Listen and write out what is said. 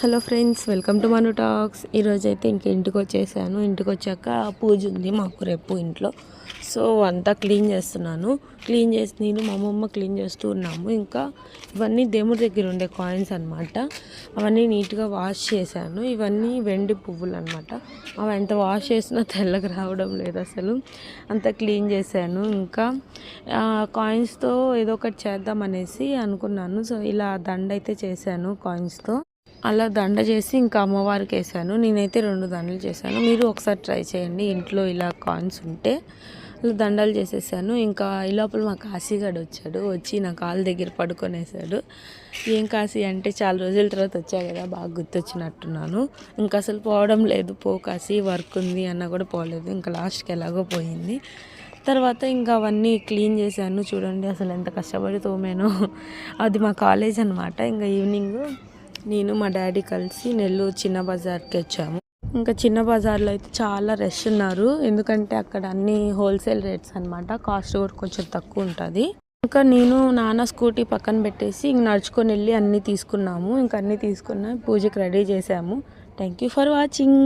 Hello friends, welcome to Manu talks. ఈరోజైతే ఇంటికి వచ్చేసాను. ఇంటికి వచ్చాక పూజ ఉంది మాకు రేపు ఇంట్లో. సో అంతా క్లీన్ చేస్తున్నాను. క్లీన్ చేసి నేను మా అమ్మమ్మ క్లీన్ చేస్తూ ఉన్నాము. ఇంకా ఇవన్నీ దేవుడి దగ్గర ఉండే కాయిన్స్ అనమాట. అవన్నీ నీట్గా వాష్ చేశాను. ఇవన్నీ వెండి పువ్వులు అనమాట. అవి ఎంత వాష్ చేసినా తెల్లగా రావడం లేదు అసలు. అంతా క్లీన్ చేశాను. ఇంకా కాయిన్స్తో ఏదో ఒకటి చేద్దాం అనేసి అనుకున్నాను. సో ఇలా దండ అయితే చేశాను కాయిన్స్తో. అలా దండ చేసి ఇంకా అమ్మవారికి వేసాను. నేనైతే 2 దండలు చేశాను. మీరు ఒకసారి ట్రై చేయండి ఇంట్లో ఇలా కాయిన్స్ ఉంటే. అలా దండలు చేసేసాను. ఇంకా ఈ లోపల మా కాశీగాడు వచ్చాడు. వచ్చి నా కాలు దగ్గర పడుకొనేసాడు. ఏం కాశీ అంటే చాలా రోజుల తర్వాత వచ్చా కదా, బాగా గుర్తొచ్చినట్టున్నాను. ఇంకా అసలు పోవడం లేదు. పో కాశీ, వర్క్ ఉంది అన్న కూడా పోలేదు. ఇంకా లాస్ట్కి ఎలాగో పోయింది. తర్వాత ఇంకా అవన్నీ క్లీన్ చేశాను. చూడండి అసలు ఎంత కష్టపడి తోమానో. అది మా కాలేజ్ అనమాట. ఇంకా ఈవినింగ్ నేను మా డాడీ కలిసి నెల్లూరు చిన్న బజార్కి వచ్చాము. ఇంకా చిన్న బజార్లో అయితే చాలా రష్ ఉన్నారు. ఎందుకంటే అక్కడ అన్ని హోల్సేల్ రేట్స్ అనమాట. కాస్ట్ కూడా కొంచెం తక్కువ ఉంటుంది. ఇంకా నేను నాన్న స్కూటీ పక్కన పెట్టేసి ఇంక నడుచుకొని వెళ్ళి అన్నీ తీసుకున్నాము. ఇంకా అన్నీ తీసుకున్న పూజకి రెడీ చేసాము. Thank you for watching.